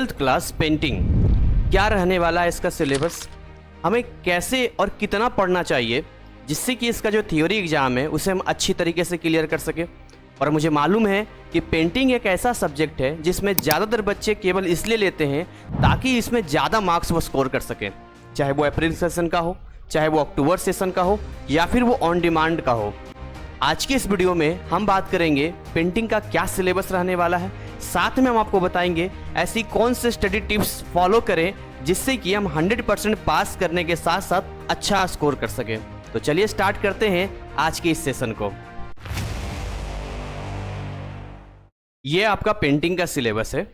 12th class painting. क्या रहने वाला है इसका सिलेबस, हमें कैसे और कितना पढ़ना चाहिए जिससे कि इसका जो थ्योरी एग्जाम है उसे हम अच्छी तरीके से क्लियर कर सके। और मुझे मालूम है कि पेंटिंग एक ऐसा सब्जेक्ट है जिसमें ज़्यादातर बच्चे केवल इसलिए लेते हैं ताकि इसमें ज़्यादा मार्क्स वो स्कोर कर सकें, चाहे वो अप्रैल सेशन का हो, चाहे वो अक्टूबर सेशन का हो, या फिर वो ऑन डिमांड का हो। आज के इस वीडियो में हम बात करेंगे पेंटिंग का क्या सिलेबस रहने वाला है, साथ में हम आपको बताएंगे ऐसी कौन से स्टडी टिप्स फॉलो करें जिससे कि हम 100% पास करने के साथ साथ अच्छा स्कोर कर सकें। तो चलिए स्टार्ट करते हैं आज के इस सेशन को। ये आपका पेंटिंग का सिलेबस है।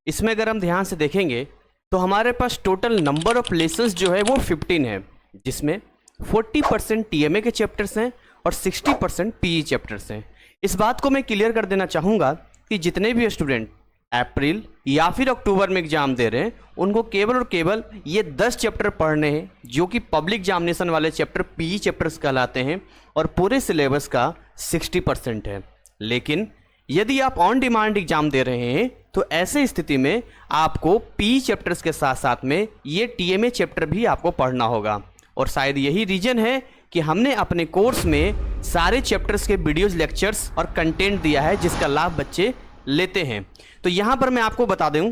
इसमें अगर हम ध्यान से देखेंगे तो हमारे पास टोटल नंबर ऑफ लेसन्स जो है वो 15 है, जिसमें 40% टीएमए के चैप्टर्स हैं और 60% पीई चैप्टर्स हैं। इस बात को मैं क्लियर कर देना चाहूँगा कि जितने भी स्टूडेंट अप्रैल या फिर अक्टूबर में एग्जाम दे रहे हैं उनको केवल और केवल ये 10 चैप्टर पढ़ने हैं जो कि पब्लिक एग्जामिनेशन वाले चैप्टर पीई चैप्टर्स कहलाते हैं और पूरे सिलेबस का 60% है। लेकिन यदि आप ऑन डिमांड एग्जाम दे रहे हैं तो ऐसे स्थिति में आपको पीई चैप्टर्स के साथ साथ में ये टीएमए चैप्टर भी आपको पढ़ना होगा। और शायद यही रीजन है कि हमने अपने कोर्स में सारे चैप्टर्स के वीडियोस, लेक्चर्स और कंटेंट दिया है जिसका लाभ बच्चे लेते हैं। तो यहाँ पर मैं आपको बता दूं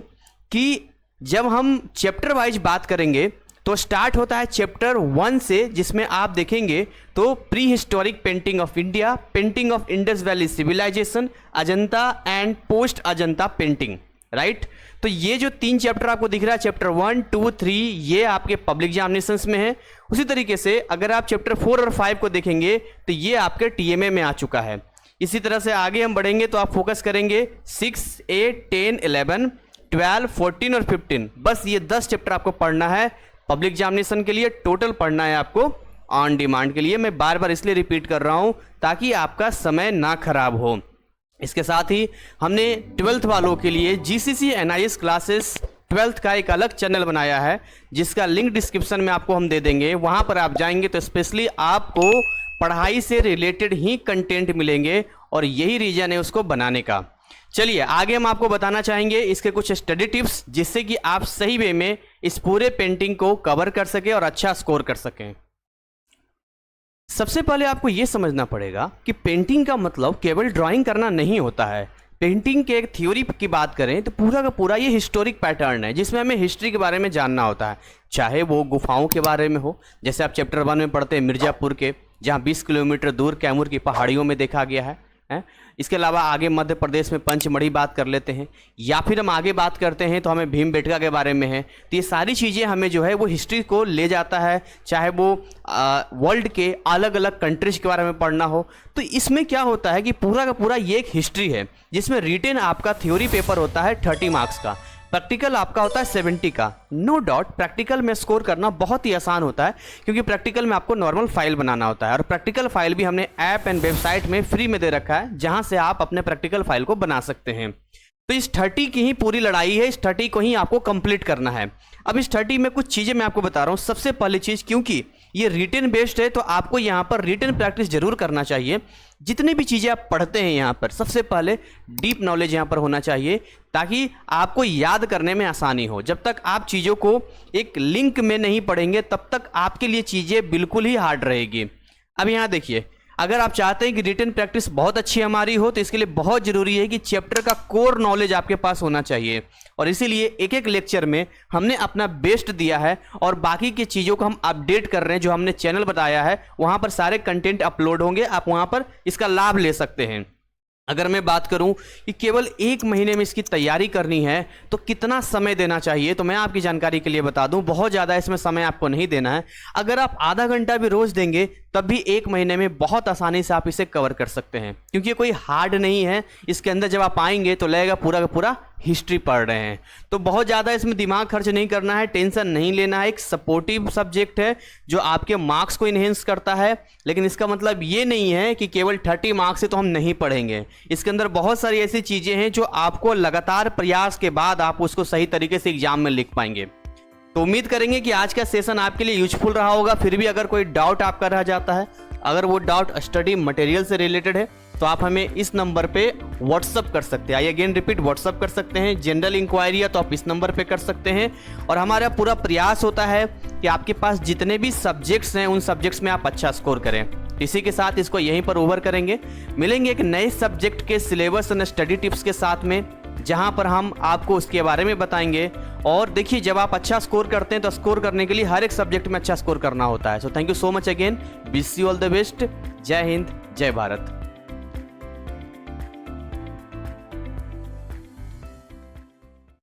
कि जब हम चैप्टर वाइज बात करेंगे तो स्टार्ट होता है चैप्टर 1 से, जिसमें आप देखेंगे तो prehistoric painting of India, painting of Indus valley civilization, Ajanta and post Ajanta painting, right. तो ये जो 3 चैप्टर आपको दिख रहा है, चैप्टर 1, 2, 3, ये आपके पब्लिक एग्जामिनेशंस में है। उसी तरीके से अगर आप चैप्टर 4 और 5 को देखेंगे तो ये आपके टीएमए में आ चुका है। इसी तरह से आगे हम बढ़ेंगे तो आप फोकस करेंगे 6, 8, 10, 11, 12, 14 और 15। बस ये 10 चैप्टर आपको पढ़ना है पब्लिक एग्जामिनेशन के लिए, टोटल पढ़ना है आपको ऑन डिमांड के लिए। मैं बार बार इसलिए रिपीट कर रहा हूं ताकि आपका समय ना खराब हो। इसके साथ ही हमने 12th वालों के लिए जीसीसी एनआईएस क्लासेस 12th का एक अलग चैनल बनाया है जिसका लिंक डिस्क्रिप्शन में आपको हम दे देंगे। वहां पर आप जाएंगे तो स्पेशली आपको पढ़ाई से रिलेटेड ही कंटेंट मिलेंगे और यही रीजन है उसको बनाने का। चलिए आगे हम आपको बताना चाहेंगे इसके कुछ स्टडी टिप्स जिससे कि आप सही वे में इस पूरे पेंटिंग को कवर कर सके और अच्छा स्कोर कर सकें। सबसे पहले आपको यह समझना पड़ेगा कि पेंटिंग का मतलब केवल ड्राइंग करना नहीं होता है। पेंटिंग के एक थ्योरी की बात करें तो पूरा का पूरा ये हिस्टोरिक पैटर्न है जिसमें हमें हिस्ट्री के बारे में जानना होता है, चाहे वो गुफाओं के बारे में हो, जैसे आप चैप्टर 1 में पढ़ते हैं मिर्जापुर के, जहाँ 20 किलोमीटर दूर कैमूर की पहाड़ियों में देखा गया है। इसके अलावा आगे मध्य प्रदेश में पंचमढ़ी बात कर लेते हैं, या फिर हम आगे बात करते हैं तो हमें भीमबेटका के बारे में है। तो ये सारी चीज़ें हमें जो है वो हिस्ट्री को ले जाता है, चाहे वो वर्ल्ड के अलग अलग कंट्रीज के बारे में पढ़ना हो। तो इसमें क्या होता है कि पूरा का पूरा ये एक हिस्ट्री है जिसमें रिटेन आपका थ्योरी पेपर होता है 30 मार्क्स का, प्रैक्टिकल आपका होता है 70 का। नो डाउट प्रैक्टिकल में स्कोर करना बहुत ही आसान होता है क्योंकि प्रैक्टिकल में आपको नॉर्मल फाइल बनाना होता है और प्रैक्टिकल फाइल भी हमने ऐप एंड वेबसाइट में फ्री में दे रखा है जहां से आप अपने प्रैक्टिकल फाइल को बना सकते हैं। तो इस 30 की ही पूरी लड़ाई है, इस 30 को ही आपको कंप्लीट करना है। अब इस 30 में कुछ चीज़ें मैं आपको बता रहा हूँ। सबसे पहली चीज़, क्योंकि ये रिटन बेस्ड है तो आपको यहाँ पर रिटन प्रैक्टिस जरूर करना चाहिए। जितनी भी चीज़ें आप पढ़ते हैं यहाँ पर सबसे पहले डीप नॉलेज यहाँ पर होना चाहिए ताकि आपको याद करने में आसानी हो। जब तक आप चीज़ों को एक लिंक में नहीं पढ़ेंगे तब तक आपके लिए चीज़ें बिल्कुल ही हार्ड रहेगी। अब यहाँ देखिए, अगर आप चाहते हैं कि रिटन प्रैक्टिस बहुत अच्छी हमारी हो तो इसके लिए बहुत ज़रूरी है कि चैप्टर का कोर नॉलेज आपके पास होना चाहिए। और इसीलिए एक एक लेक्चर में हमने अपना बेस्ट दिया है और बाकी की चीज़ों को हम अपडेट कर रहे हैं। जो हमने चैनल बताया है वहाँ पर सारे कंटेंट अपलोड होंगे, आप वहाँ पर इसका लाभ ले सकते हैं। अगर मैं बात करूं कि केवल 1 महीने में इसकी तैयारी करनी है तो कितना समय देना चाहिए, तो मैं आपकी जानकारी के लिए बता दूं बहुत ज़्यादा इसमें समय आपको नहीं देना है। अगर आप आधा घंटा भी रोज़ देंगे तब भी 1 महीने में बहुत आसानी से आप इसे कवर कर सकते हैं क्योंकि ये कोई हार्ड नहीं है। इसके अंदर जब आप आएंगे तो लगेगा पूरा का पूरा हिस्ट्री पढ़ रहे हैं। तो बहुत ज़्यादा इसमें दिमाग खर्च नहीं करना है, टेंशन नहीं लेना है। एक सपोर्टिव सब्जेक्ट है जो आपके मार्क्स को इन्हेंस करता है, लेकिन इसका मतलब ये नहीं है कि केवल 30 मार्क्स से तो हम नहीं पढ़ेंगे। इसके अंदर बहुत सारी ऐसी चीज़ें हैं जो आपको लगातार प्रयास के बाद आप उसको सही तरीके से एग्जाम में लिख पाएंगे। तो उम्मीद करेंगे कि आज का सेशन आपके लिए यूजफुल रहा होगा। फिर भी अगर कोई डाउट आपका रह जाता है, अगर वो डाउट स्टडी मटेरियल से रिलेटेड है तो आप हमें इस नंबर पे व्हाट्सअप कर सकते हैं। आई अगेन रिपीट, व्हाट्सअप कर सकते हैं। जनरल इंक्वायरी है तो आप इस नंबर पे कर सकते हैं। और हमारा पूरा प्रयास होता है कि आपके पास जितने भी सब्जेक्ट्स हैं उन सब्जेक्ट्स में आप अच्छा स्कोर करें। इसी के साथ इसको यहीं पर ओवर करेंगे। मिलेंगे एक नए सब्जेक्ट के सिलेबस एंड स्टडी टिप्स के साथ में, जहां पर हम आपको उसके बारे में बताएंगे। और देखिए, जब आप अच्छा स्कोर करते हैं तो स्कोर करने के लिए हर एक सब्जेक्ट में अच्छा स्कोर करना होता है। So thank you so much again, wish you all the best. जय हिंद, जय भारत।